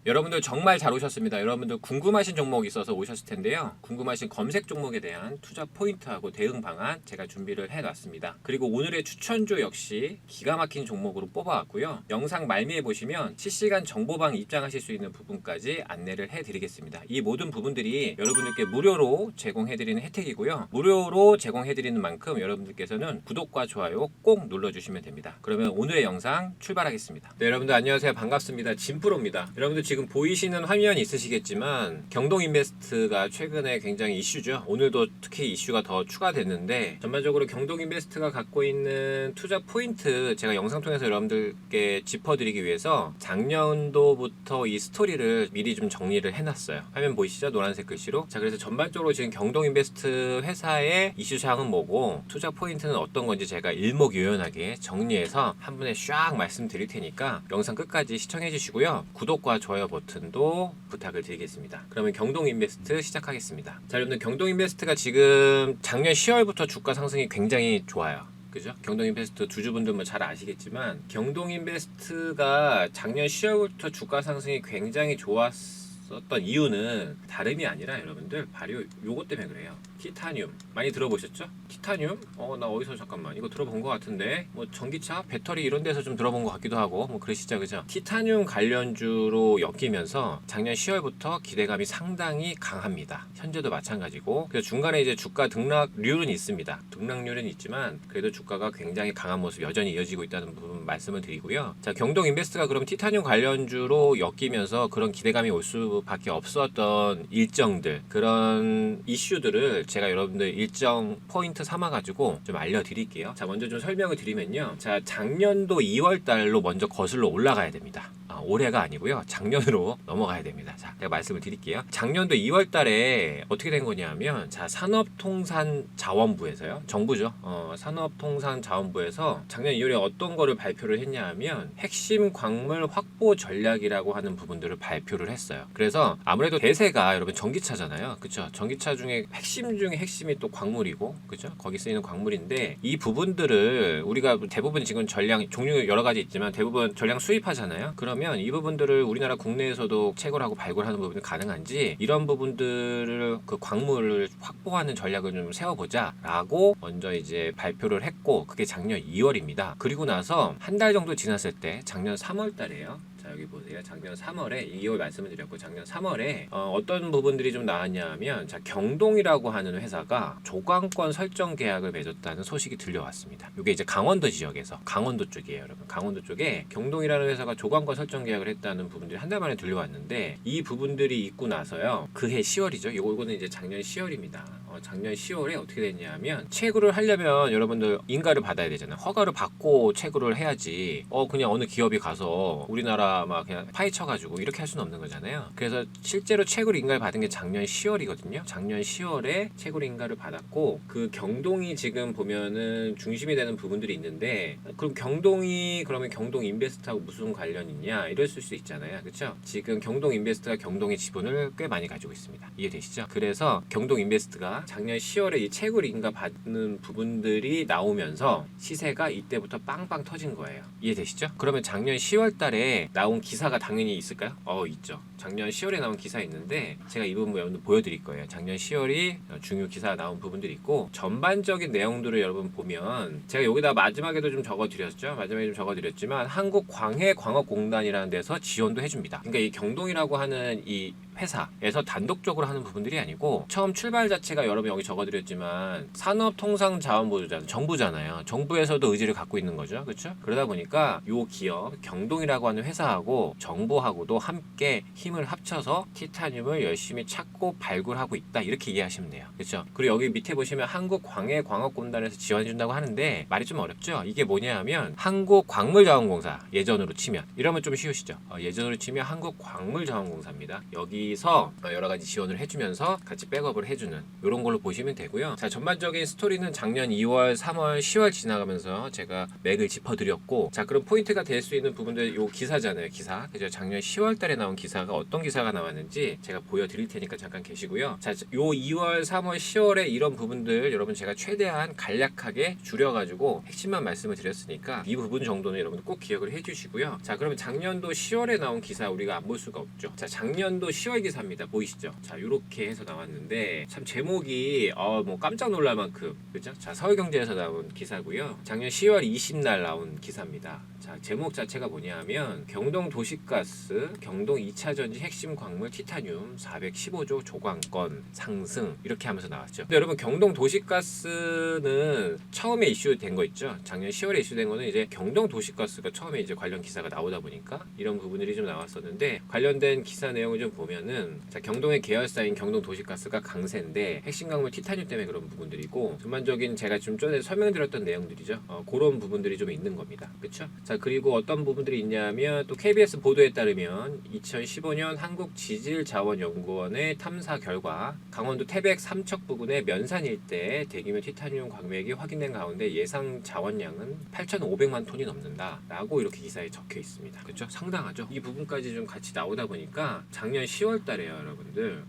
여러분들 정말 잘 오셨습니다. 여러분들 궁금하신 종목이 있어서 오셨을 텐데요. 궁금하신 검색 종목에 대한 투자 포인트하고 대응 방안 제가 준비를 해놨습니다. 그리고 오늘의 추천주 역시 기가 막힌 종목으로 뽑아왔고요. 영상 말미에 보시면 실시간 정보방 입장하실 수 있는 부분까지 안내를 해드리겠습니다. 이 모든 부분들이 여러분들께 무료로 제공해드리는 혜택이고요. 무료로 제공해드리는 만큼 여러분들께서는 구독과 좋아요 꼭 눌러주시면 됩니다. 그러면 오늘의 영상 출발하겠습니다. 네, 여러분들 안녕하세요. 반갑습니다. 진프로입니다. 여러분들 지금 보이시는 화면이 있으시겠지만 경동인베스트가 최근에 굉장히 이슈죠. 오늘도 특히 이슈가 더 추가됐는데 전반적으로 경동인베스트가 갖고 있는 투자 포인트 제가 영상 통해서 여러분들께 짚어드리기 위해서 작년도부터 이 스토리를 미리 좀 정리를 해놨어요. 화면 보이시죠? 노란색 글씨로. 자, 그래서 전반적으로 지금 경동인베스트 회사의 이슈사항은 뭐고 투자 포인트는 어떤 건지 제가 일목요연하게 정리해서 한 번에 샥 말씀드릴 테니까 영상 끝까지 시청해 주시고요. 구독과 좋아요 버튼도 부탁을 드리겠습니다. 그러면 경동인베스트 시작하겠습니다. 자, 여러분들 경동인베스트가 지금 작년 10월부터 주가 상승이 굉장히 좋아요. 그죠? 경동인베스트 주주분들 뭐 잘 아시겠지만 경동인베스트가 작년 10월부터 주가 상승이 굉장히 좋았었던 이유는 다름이 아니라 여러분들 바로 요것 때문에 그래요. 티타늄 많이 들어보셨죠? 티타늄? 나 어디서 잠깐만 이거 들어본 것 같은데 뭐 전기차, 배터리 이런 데서 좀 들어본 것 같기도 하고 뭐 그러시죠, 그죠? 티타늄 관련주로 엮이면서 작년 10월부터 기대감이 상당히 강합니다. 현재도 마찬가지고 그래서 중간에 이제 주가 등락률은 있습니다. 등락률은 있지만 그래도 주가가 굉장히 강한 모습 여전히 이어지고 있다는 부분 말씀을 드리고요. 자, 경동인베스트가 그럼 티타늄 관련주로 엮이면서 그런 기대감이 올 수밖에 없었던 일정들 그런 이슈들을 제가 여러분들 일정 포인트 삼아가지고 좀 알려드릴게요. 자, 먼저 좀 설명을 드리면요. 자, 작년도 2월 달로 먼저 거슬러 올라가야 됩니다. 올해가 아니고요. 작년으로 넘어가야 됩니다. 자, 제가 말씀을 드릴게요. 작년도 2월 달에 어떻게 된 거냐면 자, 산업통상자원부에서요. 정부죠. 산업통상자원부에서 작년 2월에 어떤 거를 발표를 했냐 하면 핵심 광물 확보 전략이라고 하는 부분들을 발표를 했어요. 그래서 아무래도 대세가 여러분 전기차잖아요. 그쵸? 전기차 중에 핵심 중에 핵심이 또 광물이고 그죠? 거기 쓰이는 광물인데 이 부분들을 우리가 대부분 지금 전량 종류 여러 가지 있지만 대부분 전량 수입하잖아요. 그러면 이 부분들을 우리나라 국내에서도 채굴하고 발굴하는 부분이 가능한지 이런 부분들을 그 광물을 확보하는 전략을 좀 세워보자 라고 먼저 이제 발표를 했고 그게 작년 2월입니다. 그리고 나서 한 달 정도 지났을 때 작년 3월 달에요. 자, 여기 보세요. 작년 3월에 2월 말씀을 드렸고 작년 3월에 어떤 부분들이 좀 나왔냐 하면 자, 경동이라고 하는 회사가 조강권 설정 계약을 맺었다는 소식이 들려왔습니다. 이게 이제 강원도 지역에서 강원도 쪽이에요, 여러분. 강원도 쪽에 경동이라는 회사가 조강권 설정 계약을 했다는 부분들이 한 달 만에 들려왔는데 이 부분들이 있고 나서요. 그해 10월이죠. 이거는 이제 작년 10월입니다. 작년 10월에 어떻게 됐냐면 채굴을 하려면 여러분들 인가를 받아야 되잖아요. 허가를 받고 채굴을 해야지. 그냥 어느 기업이 가서 우리나라 막 그냥 파헤쳐가지고 이렇게 할 수는 없는 거잖아요. 그래서 실제로 채굴 인가를 받은 게 작년 10월이거든요. 작년 10월에 채굴 인가를 받았고 그 경동이 지금 보면은 중심이 되는 부분들이 있는데 그럼 경동이 그러면 경동인베스트하고 무슨 관련이 있냐 이럴 수 있잖아요. 그렇죠? 지금 경동인베스트가 경동의 지분을 꽤 많이 가지고 있습니다. 이해되시죠? 그래서 경동인베스트가 작년 10월에 이 채굴 인가 받는 부분들이 나오면서 시세가 이때부터 빵빵 터진 거예요. 이해되시죠? 그러면 작년 10월 달에 나온 기사가 당연히 있을까요? 있죠. 작년 10월에 나온 기사 있는데 제가 이 부분 여러분들 보여드릴 거예요. 작년 10월이 중요 기사가 나온 부분들이 있고 전반적인 내용들을 여러분 보면 제가 여기다 마지막에도 좀 적어드렸죠. 마지막에 좀 적어드렸지만 한국광해광업공단이라는 데서 지원도 해줍니다. 그러니까 이 경동이라고 하는 이 회사에서 단독적으로 하는 부분들이 아니고 처음 출발 자체가 여러분 여기 적어드렸지만 산업통상자원부잖아요. 정부잖아요. 정부에서도 의지를 갖고 있는 거죠. 그렇죠? 그러다 보니까 요 기업 경동이라고 하는 회사하고 정부하고도 함께 힘을 합쳐서 티타늄을 열심히 찾고 발굴하고 있다. 이렇게 이해하시면 돼요. 그렇죠? 그리고 여기 밑에 보시면 한국광해광업공단에서 지원해준다고 하는데 말이 좀 어렵죠? 이게 뭐냐 하면 한국광물자원공사 예전으로 치면 이러면 좀 쉬우시죠? 예전으로 치면 한국광물자원공사입니다. 여기 여기서 여러 가지 지원을 해주면서 같이 백업을 해주는 이런 걸로 보시면 되고요. 자, 전반적인 스토리는 작년 2월, 3월, 10월 지나가면서 제가 맥을 짚어드렸고, 자, 그럼 포인트가 될 수 있는 부분들 요 기사잖아요. 기사. 그죠? 작년 10월 달에 나온 기사가 어떤 기사가 나왔는지 제가 보여드릴 테니까 잠깐 계시고요. 자, 요 2월, 3월, 10월에 이런 부분들 여러분 제가 최대한 간략하게 줄여가지고 핵심만 말씀을 드렸으니까 이 부분 정도는 여러분 꼭 기억을 해주시고요. 자, 그러면 작년도 10월에 나온 기사 우리가 안 볼 수가 없죠. 자, 작년도 10월 기사입니다. 보이시죠? 자, 요렇게 해서 나왔는데 참 제목이 뭐 깜짝 놀랄 만큼, 그죠? 자, 서울경제에서 나온 기사고요. 작년 10월 20날 나온 기사입니다. 자, 제목 자체가 뭐냐면 경동 도시가스, 경동 2차 전지 핵심 광물 티타늄 415조 조광권 상승 이렇게 하면서 나왔죠. 근데 여러분 경동 도시가스는 처음에 이슈된 거 있죠. 작년 10월에 이슈된 거는 이제 경동 도시가스가 처음에 이제 관련 기사가 나오다 보니까 이런 부분들이 좀 나왔었는데, 관련된 기사 내용을 좀 보면은 자, 경동의 계열사인 경동 도시가스가 강세인데 핵심 광물 티타늄 때문에 그런 부분들이고, 전반적인 제가 좀 전에 설명드렸던 내용들이죠. 그런 부분들이 좀 있는 겁니다. 그렇죠? 자, 그리고 어떤 부분들이 있냐면 또 KBS 보도에 따르면 2015년 한국지질자원연구원의 탐사 결과 강원도 태백 삼척 부근의 면산 일대에 대규모 티타늄 광맥이 확인된 가운데 예상 자원량은 8,500만 톤이 넘는다 라고 이렇게 기사에 적혀 있습니다. 그렇죠? 상당하죠? 이 부분까지 좀 같이 나오다 보니까 작년 10월 달에요, 여러분들.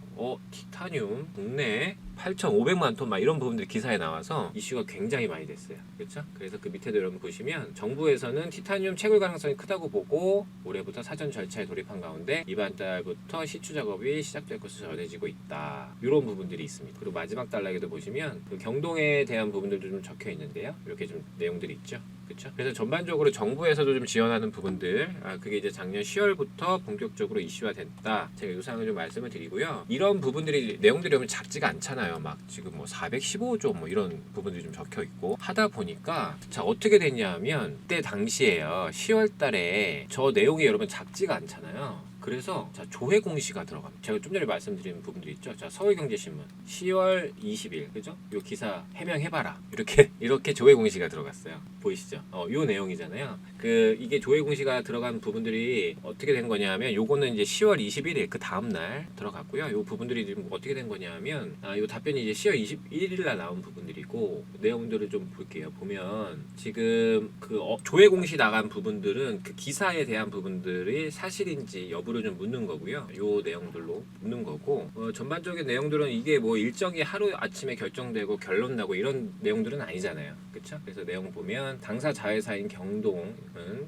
티타늄 국내에 8,500만 톤 막 이런 부분들이 기사에 나와서 이슈가 굉장히 많이 됐어요. 그렇죠? 그래서 그 밑에도 여러분 보시면 정부에서는 티타늄 채굴 가능성이 크다고 보고 올해부터 사전 절차에 돌입한 가운데 이번 달부터 시추 작업이 시작될 것으로 전해지고 있다. 이런 부분들이 있습니다. 그리고 마지막 단락에도 보시면 그 경동에 대한 부분들도 좀 적혀 있는데요. 이렇게 좀 내용들이 있죠. 그렇죠? 그래서 전반적으로 정부에서도 좀 지원하는 부분들, 그게 이제 작년 10월부터 본격적으로 이슈화 됐다. 제가 이 사항을 좀 말씀을 드리고요. 이런 부분들이 내용들이 오면 작지가 않잖아요. 막 지금 뭐 415조 뭐 이런 부분들이 좀 적혀 있고 하다 보니까 자, 어떻게 됐냐면 그때 당시에요. 10월 달에 저 내용이 여러분 작지가 않잖아요. 그래서 자, 조회 공시가 들어갑니다. 제가 좀 전에 말씀드린 부분도 있죠. 자, 서울경제신문 10월 20일, 그죠? 요 기사 해명해봐라. 이렇게 조회 공시가 들어갔어요. 보이시죠? 요 내용이잖아요. 이게 조회 공시가 들어간 부분들이 어떻게 된 거냐면 요거는 이제 10월 21일 그 다음 날 들어갔고요. 요 부분들이 지금 어떻게 된 거냐면 요 답변이 이제 10월 21일 날 나온 부분들이고, 내용들을 좀 볼게요. 보면 지금 조회 공시 나간 부분들은 그 기사에 대한 부분들이 사실인지 여부 좀 묻는 거고요. 요 내용들로 묻는 거고, 전반적인 내용들은 이게 뭐 일정이 하루 아침에 결정되고 결론 나고 이런 내용들은 아니잖아요. 그렇죠? 그래서 내용 보면 당사 자회사인 경동은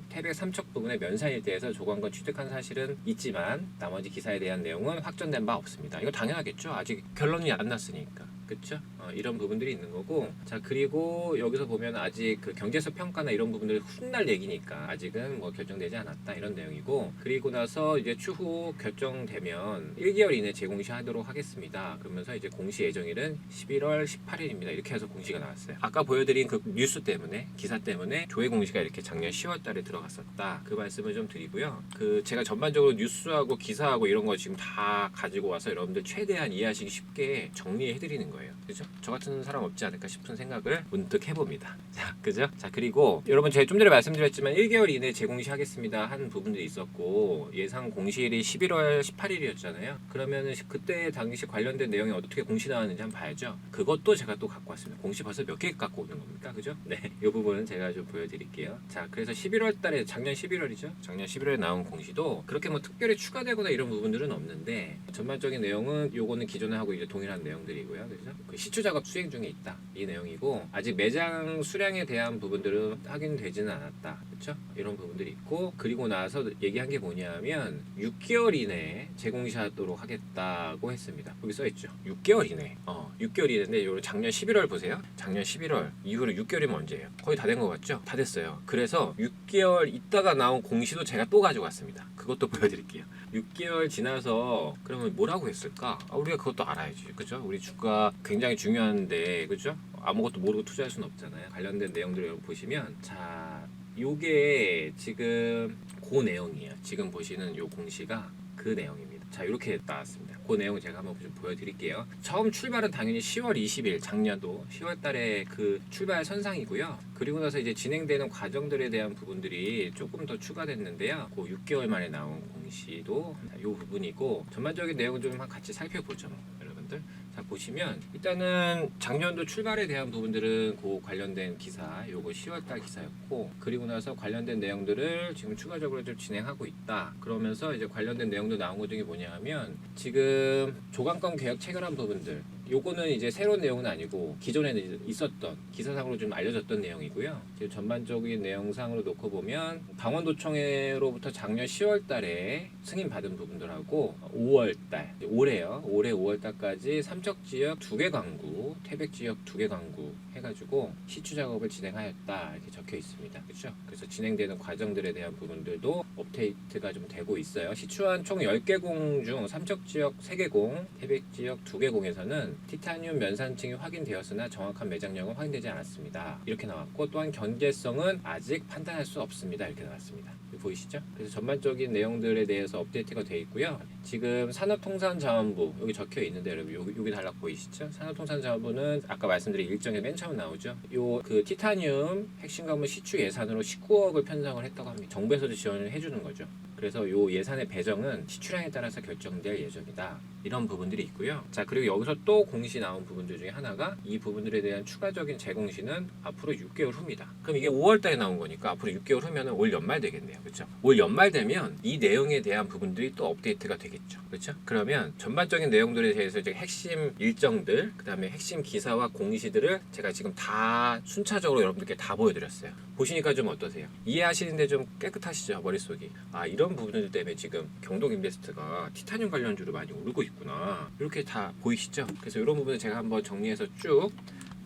태백 삼척 부근의 면산 일대에서 조광권 취득한 사실은 있지만 나머지 기사에 대한 내용은 확정된 바 없습니다. 이거 당연하겠죠. 아직 결론이 안 났으니까. 그렇죠? 이런 부분들이 있는 거고, 자, 그리고 여기서 보면 아직 그 경제적 평가나 이런 부분들이 훗날 얘기니까 아직은 뭐 결정되지 않았다 이런 내용이고, 그리고 나서 이제 추후 결정되면 1개월 이내 재공시하도록 하겠습니다. 그러면서 이제 공시 예정일은 11월 18일입니다. 이렇게 해서 공시가 나왔어요. 아까 보여드린 그 뉴스 때문에, 기사 때문에 조회 공시가 이렇게 작년 10월 달에 들어갔었다. 그 말씀을 좀 드리고요. 제가 전반적으로 뉴스하고 기사하고 이런 거 지금 다 가지고 와서 여러분들 최대한 이해하시기 쉽게 정리해드리는 거예요. 그죠? 저 같은 사람 없지 않을까 싶은 생각을 문득 해봅니다. 자, 그죠? 자, 그리고 여러분 제가 좀 전에 말씀드렸지만 1개월 이내 재공시하겠습니다 한 부분들이 있었고, 예상 공시일이 11월 18일이었잖아요. 그러면은 그때 당시 관련된 내용이 어떻게 공시 나왔는지 한번 봐야죠. 그것도 제가 또 갖고 왔습니다. 공시 벌써 몇 개 갖고 오는 겁니까? 그죠? 네, 이 부분은 제가 좀 보여드릴게요. 자, 그래서 11월 달에, 작년 11월이죠. 작년 11월에 나온 공시도 그렇게 뭐 특별히 추가되거나 이런 부분들은 없는데, 전반적인 내용은 요거는 기존에 하고 이제 동일한 내용들이고요. 그죠? 그 시추 작업 수행 중에 있다. 이 내용이고, 아직 매장 수량에 대한 부분들은 확인되지는 않았다. 그렇죠? 이런 부분들이 있고, 그리고 나서 얘기한 게 뭐냐면 6개월 이내에 재공시하도록 하겠다고 했습니다. 여기 써 있죠. 6개월 이내. 6개월 이내인데 요 작년 11월 보세요. 작년 11월 이후로 6개월이면 언제예요? 거의 다 된 것 같죠? 다 됐어요. 그래서 6개월 있다가 나온 공시도 제가 또 가져왔습니다. 그것도 보여드릴게요. 6개월 지나서 그러면 뭐라고 했을까? 우리가 그것도 알아야지. 그죠? 우리 주가 굉장히 중요한데, 그죠? 아무것도 모르고 투자할 수는 없잖아요. 관련된 내용들을 보시면, 자, 요게 지금 그 내용이에요. 지금 보시는 요 공시가 그 내용입니다. 자, 이렇게 나왔습니다. 그 내용 제가 한번 좀 보여드릴게요. 처음 출발은 당연히 10월 20일 작년도 10월 달에 그 출발 선상이고요. 그리고 나서 이제 진행되는 과정들에 대한 부분들이 조금 더 추가됐는데요. 그 6개월 만에 나온 공시도 이 부분이고, 전반적인 내용을 좀 같이 살펴보죠, 여러분들. 자, 보시면 일단은 작년도 출발에 대한 부분들은 그 관련된 기사, 요거 10월달 기사였고, 그리고 나서 관련된 내용들을 지금 추가적으로 좀 진행하고 있다. 그러면서 이제 관련된 내용도 나온 것 중에 뭐냐 하면, 지금 조강권 개혁 체결한 부분들, 요거는 이제 새로운 내용은 아니고 기존에는 있었던 기사상으로 좀 알려졌던 내용이고요. 지금 전반적인 내용상으로 놓고 보면 강원도청회로부터 작년 10월 달에 승인 받은 부분들하고 5월 달, 올해요. 올해 5월 달까지 삼척지역 2개 강구, 태백지역 2개 강구 해가지고 시추 작업을 진행하였다 이렇게 적혀 있습니다. 그렇죠? 그래서 진행되는 과정들에 대한 부분들도 업데이트가 좀 되고 있어요. 시추한 총 10개 공 중 삼척지역 3개 공, 태백지역 2개 공에서는 티타늄 면산층이 확인되었으나 정확한 매장력은 확인되지 않았습니다. 이렇게 나왔고, 또한 경제성은 아직 판단할 수 없습니다. 이렇게 나왔습니다. 보이시죠? 그래서 전반적인 내용들에 대해서 업데이트가 되어 있고요. 지금 산업통상자원부 여기 적혀 있는데 여러분 여기 단락 보이시죠? 산업통상자원부는 아까 말씀드린 일정에 맨 처음 나오죠. 요 그 티타늄 핵심 관문 시추 예산으로 19억을 편성을 했다고 합니다. 정부에서도 지원을 해주는 거죠. 그래서 요 예산의 배정은 시추량에 따라서 결정될 예정이다. 이런 부분들이 있고요. 자, 그리고 여기서 또 공시 나온 부분들 중에 하나가 이 부분들에 대한 추가적인 재공시는 앞으로 6개월 후입니다. 그럼 이게 5월 달에 나온 거니까 앞으로 6개월 후면 올 연말 되겠네요. 그렇죠? 올 연말 되면 이 내용에 대한 부분들이 또 업데이트가 되겠죠. 그렇죠? 그러면 전반적인 내용들에 대해서 이제 핵심 일정들, 그다음에 핵심 기사와 공시들을 제가 지금 다 순차적으로 여러분들께 다 보여드렸어요. 보시니까 좀 어떠세요? 이해하시는데 좀 깨끗하시죠? 머릿속이. 아, 이런 부분들 때문에 지금 경동인베스트가 티타늄 관련주로 많이 오르고 있구나. 이렇게 다 보이시죠? 그래서 이런 부분을 제가 한번 정리해서 쭉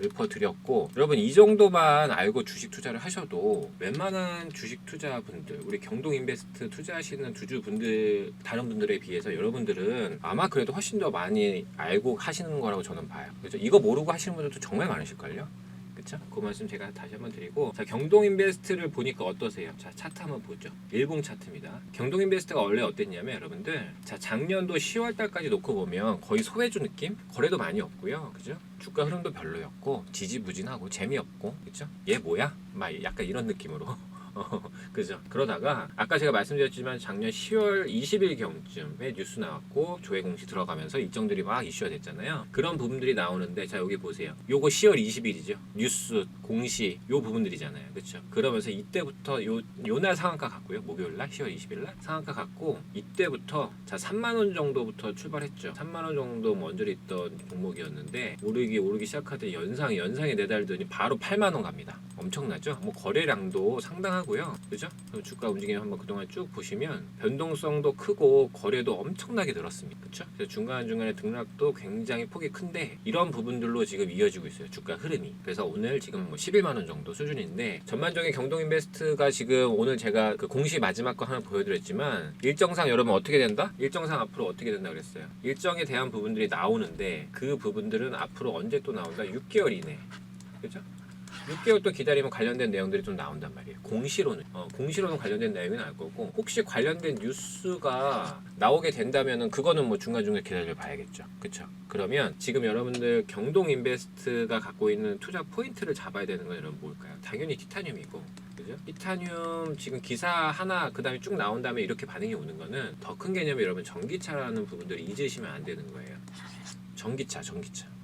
읊어드렸고, 여러분 이 정도만 알고 주식 투자를 하셔도 웬만한 주식 투자분들, 우리 경동인베스트 투자하시는 주주분들, 다른 분들에 비해서 여러분들은 아마 그래도 훨씬 더 많이 알고 하시는 거라고 저는 봐요. 그래서 이거 모르고 하시는 분들도 정말 많으실걸요? 그쵸? 그 말씀 제가 다시 한번 드리고, 자, 경동인베스트를 보니까 어떠세요? 자, 차트 한번 보죠. 일봉 차트입니다. 경동인베스트가 원래 어땠냐면 여러분들, 자, 작년도 10월 달까지 놓고 보면 거의 소외주 느낌? 거래도 많이 없고요. 그죠? 주가 흐름도 별로였고 지지부진하고 재미없고, 그쵸? 얘 뭐야? 막 약간 이런 느낌으로 그죠? 그러다가 아까 제가 말씀드렸지만 작년 10월 20일 경쯤에 뉴스 나왔고 조회 공시 들어가면서 일정들이 막 이슈가 됐잖아요. 그런 부분들이 나오는데, 자, 여기 보세요. 요거 10월 20일이죠. 뉴스 공시 요 부분들이잖아요. 그렇죠? 그러면서 이때부터 요날 상한가 갔고요. 목요일날 10월 20일날 상한가 갔고, 이때부터 자 3만 원 정도부터 출발했죠. 3만 원 정도 먼저 있던 종목이었는데 오르기 시작하더니 연상에 내달더니 바로 8만 원 갑니다. 엄청나죠? 뭐 거래량도 상당하고요. 그죠? 그럼 주가 움직임 한번 그동안 쭉 보시면 변동성도 크고 거래도 엄청나게 늘었습니다. 그렇죠? 그래서 중간중간에 등락도 굉장히 폭이 큰데 이런 부분들로 지금 이어지고 있어요. 주가 흐름이. 그래서 오늘 지금 뭐 11만 원 정도 수준인데, 전반적인 경동인베스트가 지금 오늘 제가 그 공시 마지막 거 하나 보여드렸지만, 일정상 여러분 어떻게 된다? 일정상 앞으로 어떻게 된다 그랬어요. 일정에 대한 부분들이 나오는데 그 부분들은 앞으로 언제 또 나온다? 6개월 이내. 그죠? 6개월 또 기다리면 관련된 내용들이 좀 나온단 말이에요. 공시로는 관련된 내용이 나올 거고, 혹시 관련된 뉴스가 나오게 된다면은 그거는 뭐 중간중간 기다려 봐야겠죠. 그쵸? 그러면 지금 여러분들 경동인베스트가 갖고 있는 투자 포인트를 잡아야 되는 건 여러분 뭘까요? 당연히 티타늄이고, 그죠? 티타늄 지금 기사 하나 그 다음에 쭉 나온 다음에 이렇게 반응이 오는 거는 더 큰 개념이 여러분 전기차라는 부분들을 잊으시면 안 되는 거예요. 전기차.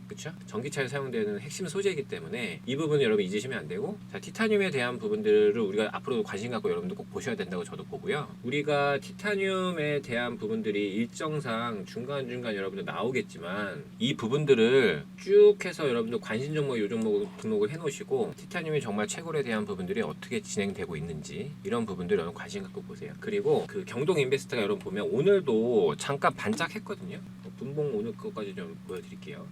그렇죠? 전기차에 사용되는 핵심 소재이기 때문에 이 부분 여러분 잊으시면 안 되고, 자, 티타늄에 대한 부분들을 우리가 앞으로 관심 갖고 여러분들 꼭 보셔야 된다고 저도 보고요. 우리가 티타늄에 대한 부분들이 일정상 중간중간 여러분들 나오겠지만 이 부분들을 쭉 해서 여러분들 관심 종목 요 종목 등록을 해 놓으시고, 티타늄이 정말 최고에 대한 부분들이 어떻게 진행되고 있는지 이런 부분들 여러분 관심 갖고 보세요. 그리고 그 경동인베스트가 여러분 보면 오늘도 잠깐 반짝했거든요. 분봉 오늘 그것까지 좀 보여드릴게요.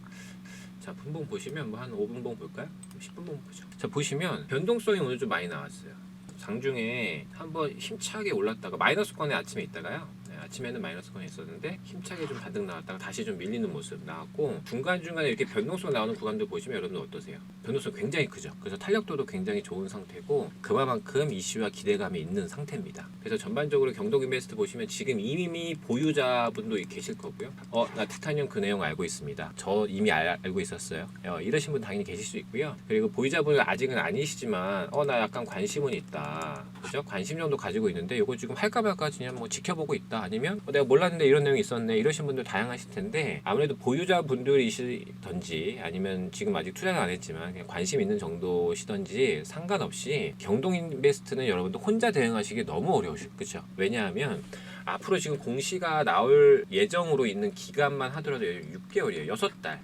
자, 분봉 보시면 뭐 한 5분봉 볼까요? 10분봉 보죠. 자, 보시면 변동성이 오늘 좀 많이 나왔어요. 장중에 한번 힘차게 올랐다가 마이너스권에 아침에 있다가요. 네, 아침에는 마이너스권이 있었는데 힘차게 좀 반등 나왔다가 다시 좀 밀리는 모습 나왔고, 중간중간에 이렇게 변동성 나오는 구간들 보시면 여러분들 어떠세요? 변동성 굉장히 크죠. 그래서 탄력도도 굉장히 좋은 상태고 그만큼 이슈와 기대감이 있는 상태입니다. 그래서 전반적으로 경동인베스트 보시면 지금 이미 보유자분도 계실 거고요. 나 티타늄 그 내용 알고 있습니다. 저 이미 알고 있었어요. 이러신 분 당연히 계실 수 있고요. 그리고 보유자분은 아직은 아니시지만 나 약간 관심은 있다. 그죠? 관심 정도 가지고 있는데 이거 지금 할까 말까 그냥 뭐 지켜보고 있다. 아니면 내가 몰랐는데 이런 내용이 있었네. 이러신 분들 다양하실 텐데, 아무래도 보유자분들이시던지 아니면 지금 아직 투자는 안 했지만 그냥 관심 있는 정도시던지 상관없이 경동인베스트는 여러분들 혼자 대응하시기 너무 어려우실, 그죠? 왜냐하면 앞으로 지금 공시가 나올 예정으로 있는 기간만 하더라도 6개월이에요. 6달.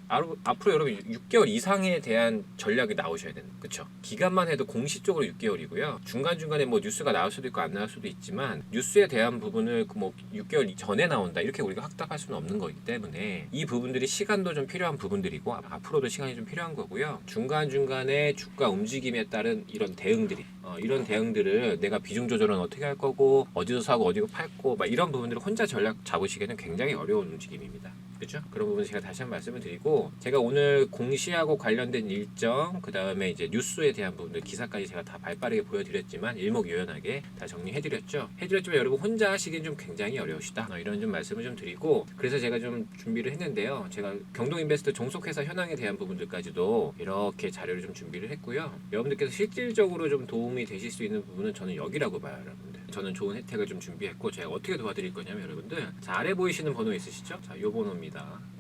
앞으로 여러분 6개월 이상에 대한 전략이 나오셔야 되는, 그쵸? 기간만 해도 공시적으로 6개월이고요. 중간중간에 뭐 뉴스가 나올 수도 있고 안 나올 수도 있지만, 뉴스에 대한 부분을 뭐 6개월 전에 나온다 이렇게 우리가 확답할 수는 없는 거기 때문에 이 부분들이 시간도 좀 필요한 부분들이고 앞으로도 시간이 좀 필요한 거고요. 중간중간에 주가 움직임에 따른 이런 대응들이, 이런 대응들을 내가 비중 조절은 어떻게 할 거고 어디서 사고 어디서 팔고 막 이런 부분들을 혼자 전략 잡으시기에는 굉장히 어려운 움직임입니다. 그렇죠? 그런 부분 제가 다시 한번 말씀을 드리고, 제가 오늘 공시하고 관련된 일정, 그 다음에 이제 뉴스에 대한 부분들 기사까지 제가 다 발빠르게 보여드렸지만 일목요연하게 다 정리해드렸죠. 해드렸지만 여러분 혼자 하시기엔 좀 굉장히 어려우시다, 이런 좀 말씀을 좀 드리고, 그래서 제가 좀 준비를 했는데요. 제가 경동인베스트 종속회사 현황에 대한 부분들까지도 이렇게 자료를 좀 준비를 했고요. 여러분들께서 실질적으로 좀 도움이 되실 수 있는 부분은 저는 여기라고 봐요, 여러분들. 저는 좋은 혜택을 좀 준비했고, 제가 어떻게 도와드릴 거냐면, 여러분들 자, 아래 보이시는 번호 있으시죠? 자, 요 번호입니다.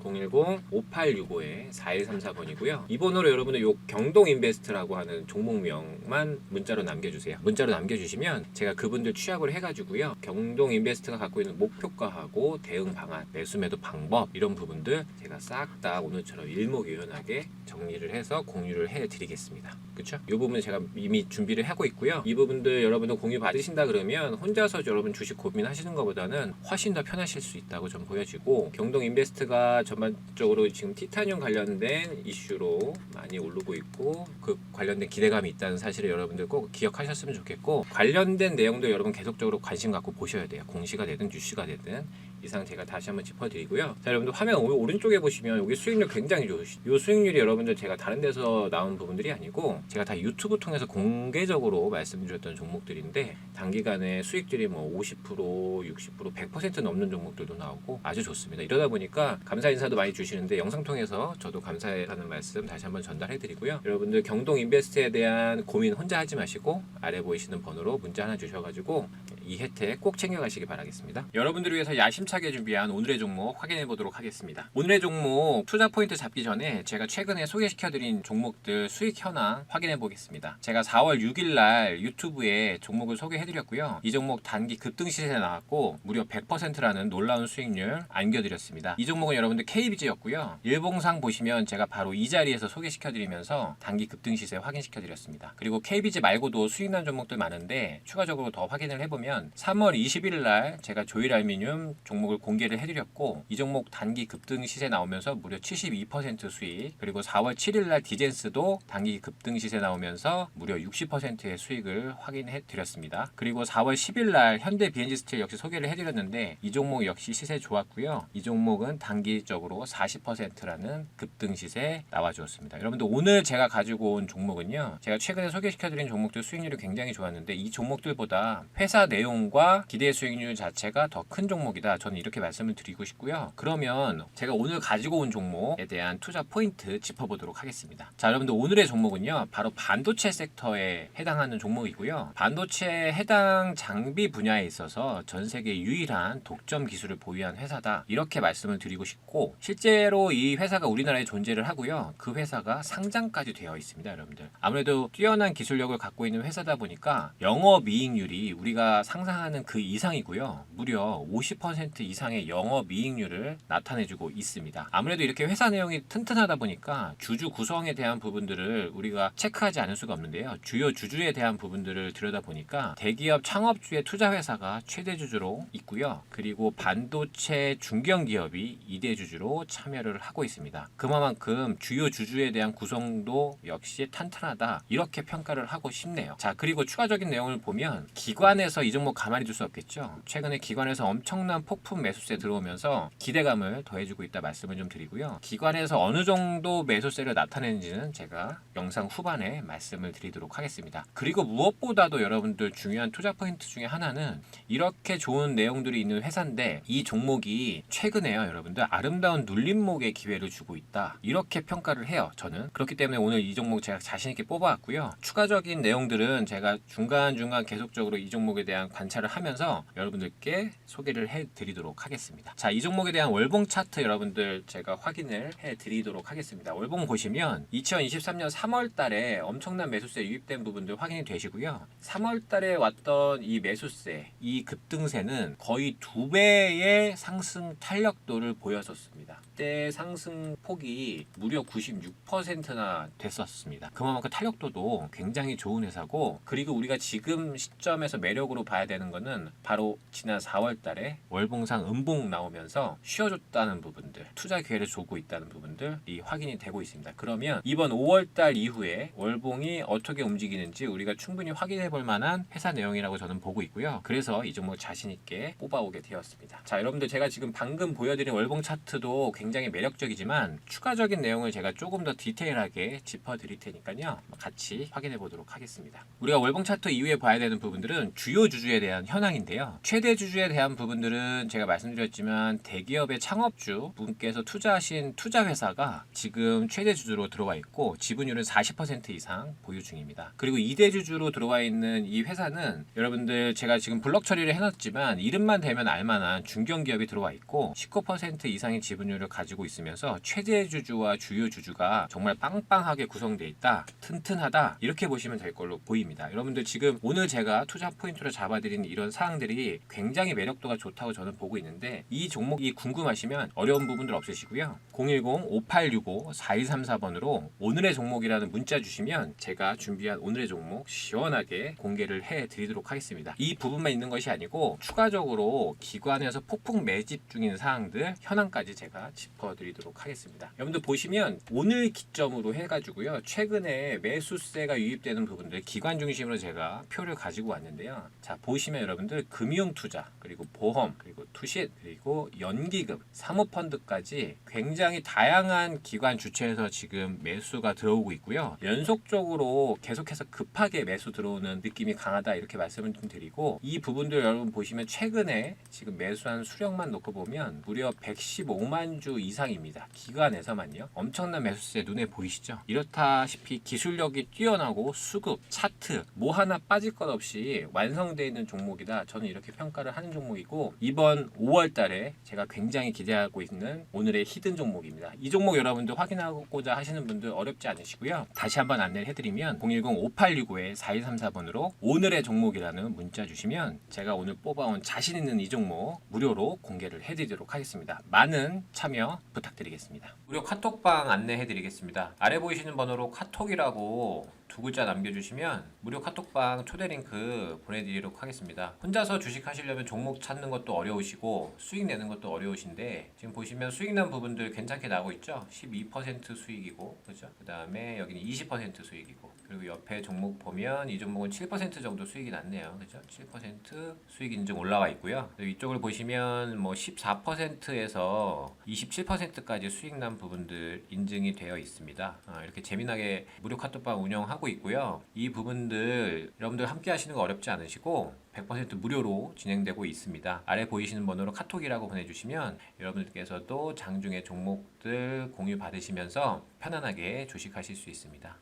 010-5865-4134번이고요. 이 번호로 여러분들 요 경동인베스트라고 하는 종목명만 문자로 남겨주세요. 문자로 남겨주시면 제가 그분들 취합을 해가지고요, 경동인베스트가 갖고 있는 목표가하고 대응 방안, 매수 매도 방법, 이런 부분들 제가 싹 다 오늘처럼 일목요연하게 정리를 해서 공유를 해드리겠습니다. 그쵸? 이 부분 제가 이미 준비를 하고 있고요. 이 부분들 여러분들 공유 받으신다 그러면 혼자서 여러분 주식 고민하시는 것보다는 훨씬 더 편하실 수 있다고 좀 보여지고, 경동인베스트가 전반적으로 지금 티타늄 관련된 이슈로 많이 오르고 있고 그 관련된 기대감이 있다는 사실을 여러분들 꼭 기억하셨으면 좋겠고, 관련된 내용도 여러분 계속적으로 관심 갖고 보셔야 돼요. 공시가 되든 뉴스가 되든. 이상 제가 다시 한번 짚어드리고요. 자, 여러분들 화면 오른쪽에 보시면 여기 수익률 굉장히 좋으시죠. 이 수익률이 여러분들 제가 다른 데서 나온 부분들이 아니고 제가 다 유튜브 통해서 공개적으로 말씀드렸던 종목들인데, 단기간에 수익들이 뭐 50%, 60%, 100% 넘는 종목들도 나오고 아주 좋습니다. 이러다 보니까 감사 인사도 많이 주시는데 영상 통해서 저도 감사하다는 말씀 다시 한번 전달해드리고요. 여러분들 경동인베스트에 대한 고민 혼자 하지 마시고 아래 보이시는 번호로 문자 하나 주셔가지고 이 혜택 꼭 챙겨가시기 바라겠습니다. 여러분들을 위해서 야심차게 준비한 오늘의 종목 확인해 보도록 하겠습니다. 오늘의 종목 투자 포인트 잡기 전에 제가 최근에 소개시켜드린 종목들 수익 현황 확인해 보겠습니다. 제가 4월 6일 날 유튜브에 종목을 소개해드렸고요. 이 종목 단기 급등 시세에 나왔고 무려 100%라는 놀라운 수익률 안겨드렸습니다. 이 종목은 여러분들 KBG였고요. 일봉상 보시면 제가 바로 이 자리에서 소개시켜드리면서 단기 급등 시세 확인시켜드렸습니다. 그리고 KBG 말고도 수익난 종목들 많은데 추가적으로 더 확인을 해보면 3월 20일 날 제가 조일알미늄 종목을 공개를 해드렸고, 이 종목 단기 급등 시세 나오면서 무려 72% 수익, 그리고 4월 7일 날 디젠스도 단기 급등 시세 나오면서 무려 60%의 수익을 확인해 드렸습니다. 그리고 4월 10일 날 현대 BNG스틸 역시 소개를 해드렸는데 이 종목 역시 시세 좋았고요. 이 종목은 단기적으로 40%라는 급등 시세 나와주었습니다. 여러분들 오늘 제가 가지고 온 종목은요, 제가 최근에 소개시켜드린 종목들 수익률이 굉장히 좋았는데 이 종목들보다 회사 내용과 기대 수익률 자체가 더 큰 종목이다, 저는 이렇게 말씀을 드리고 싶고요. 그러면 제가 오늘 가지고 온 종목에 대한 투자 포인트 짚어보도록 하겠습니다. 자, 여러분들 오늘의 종목은요, 바로 반도체 섹터에 해당하는 종목이고요. 반도체 해당 장비 분야에 있어서 전 세계 유일한 독점 기술을 보유한 회사다, 이렇게 말씀을 드리고 싶고, 실제로 이 회사가 우리나라에 존재를 하고요. 그 회사가 상장까지 되어 있습니다. 여러분들 아무래도 뛰어난 기술력을 갖고 있는 회사다 보니까 영업이익률이 우리가 상상하는 그 이상이고요. 무려 50% 이상의 영업이익률을 나타내주고 있습니다. 아무래도 이렇게 회사 내용이 튼튼하다 보니까 주주 구성에 대한 부분들을 우리가 체크하지 않을 수가 없는데요. 주요 주주에 대한 부분들을 들여다보니까 대기업 창업주의 투자회사가 최대 주주로 있고요. 그리고 반도체 중견기업이 2대 주주로 참여를 하고 있습니다. 그만큼 주요 주주에 대한 구성도 역시 탄탄하다, 이렇게 평가를 하고 싶네요. 자, 그리고 추가적인 내용을 보면 기관에서 이 종목 종목 가만히 둘 수 없겠죠. 최근에 기관에서 엄청난 폭풍 매수세 들어오면서 기대감을 더해주고 있다 말씀을 좀 드리고요. 기관에서 어느 정도 매수세를 나타내는지는 제가 영상 후반에 말씀을 드리도록 하겠습니다. 그리고 무엇보다도 여러분들 중요한 투자 포인트 중에 하나는 이렇게 좋은 내용들이 있는 회사인데 이 종목이 최근에요, 여러분들 아름다운 눌림목의 기회를 주고 있다, 이렇게 평가를 해요. 저는 그렇기 때문에 오늘 이 종목 제가 자신 있게 뽑아왔고요. 추가적인 내용들은 제가 중간중간 계속적으로 이 종목에 대한 관찰을 하면서 여러분들께 소개를 해드리도록 하겠습니다. 자, 이 종목에 대한 월봉 차트 여러분들 제가 확인을 해드리도록 하겠습니다. 월봉 보시면 2023년 3월 달에 엄청난 매수세 유입된 부분들 확인이 되시고요. 3월 달에 왔던 이 매수세, 이 급등세는 거의 2배의 상승 탄력도를 보였었습니다. 그때 상승 폭이 무려 96%나 됐었습니다. 그만큼 탄력도도 굉장히 좋은 회사고, 그리고 우리가 지금 시점에서 매력으로 봐야 되는 거는 바로 지난 4월 달에 월봉상 음봉 나오면서 쉬어줬다는 부분들, 투자 기회를 주고 있다는 부분들이 확인이 되고 있습니다. 그러면 이번 5월 달 이후에 월봉이 어떻게 움직이는지 우리가 충분히 확인해 볼 만한 회사 내용이라고 저는 보고 있고요. 그래서 이 종목 자신 있게 뽑아오게 되었습니다. 자, 여러분들 제가 지금 방금 보여드린 월봉 차트도 굉장히 매력적이지만 추가적인 내용을 제가 조금 더 디테일하게 짚어드릴 테니까요. 같이 확인해 보도록 하겠습니다. 우리가 월봉 차트 이후에 봐야 되는 부분들은 주요 주주에 대한 현황인데요. 최대 주주에 대한 부분들은 제가 말씀드렸지만 대기업의 창업주 분께서 투자하신 투자회사가 지금 최대 주주로 들어와 있고 지분율은 40% 이상 보유 중입니다. 그리고 2대 주주로 들어와 있는 이 회사는 여러분들 제가 지금 블록 처리를 해놨지만 이름만 대면 알만한 중견기업이 들어와 있고 19% 이상의 지분율을 가지고 있으면서 최대 주주와 주요 주주가 정말 빵빵하게 구성되어 있다, 튼튼하다, 이렇게 보시면 될 걸로 보입니다. 여러분들 지금 오늘 제가 투자 포인트로 잡아드린 이런 사항들이 굉장히 매력도가 좋다고 저는 보고 있는데 이 종목이 궁금하시면 어려운 부분들 없으시고요. 010-5865-4134번으로 오늘의 종목이라는 문자 주시면 제가 준비한 오늘의 종목 시원하게 공개를 해드리도록 하겠습니다. 이 부분만 있는 것이 아니고 추가적으로 기관에서 폭풍 매집 중인 사항들 현황까지 제가 짚어드리도록 하겠습니다. 여러분들 보시면 오늘 기점으로 해가지고요, 최근에 매수세가 유입되는 부분들 기관 중심으로 제가 표를 가지고 왔는데요. 자, 보시면 여러분들 금융투자, 그리고 보험, 그리고 투신, 그리고 연기금, 사모펀드까지 굉장히 다양한 기관 주체에서 지금 매수가 들어오고 있고요. 연속적으로 계속해서 급하게 매수 들어오는 느낌이 강하다, 이렇게 말씀을 좀 드리고, 이 부분들 여러분 보시면 최근에 지금 매수한 수량만 놓고 보면 무려 115만 주 이상입니다. 기관에서만요. 엄청난 매수세 눈에 보이시죠? 이렇다시피 기술력이 뛰어나고 수급, 차트 뭐 하나 빠질 것 없이 완성되어 있는 종목이다, 저는 이렇게 평가를 하는 종목이고, 이번 5월 달에 제가 굉장히 기대하고 있는 오늘의 히든 종목입니다. 이 종목 여러분들 확인하고자 하시는 분들 어렵지 않으시고요. 다시 한번 안내를 해드리면 010-5865-4134번으로 오늘의 종목이라는 문자 주시면 제가 오늘 뽑아온 자신 있는 이 종목 무료로 공개를 해드리도록 하겠습니다. 많은 참여 부탁드리겠습니다. 무료 카톡방 안내해드리겠습니다. 아래 보이시는 번호로 카톡이라고 두 글자 남겨주시면 무료 카톡방 초대 링크 보내드리도록 하겠습니다. 혼자서 주식 하시려면 종목 찾는 것도 어려우시고 수익 내는 것도 어려우신데 지금 보시면 수익 난 부분들 괜찮게 나오고 있죠. 12% 수익이고, 그죠? 그 다음에 여기는 20% 수익이고, 그리고 옆에 종목 보면 이 종목은 7% 정도 수익이 났네요. 그죠? 7% 수익 인증 올라와 있고요. 이쪽을 보시면 뭐 14%에서 27%까지 수익 난 부분들 인증이 되어 있습니다. 이렇게 재미나게 무료 카톡방 운영하고 있고요. 이 부분들 여러분들 함께 하시는 거 어렵지 않으시고 100% 무료로 진행되고 있습니다. 아래 보이시는 번호로 카톡이라고 보내주시면 여러분들께서도 장중에 종목들 공유 받으시면서 편안하게 주식하실 수 있습니다.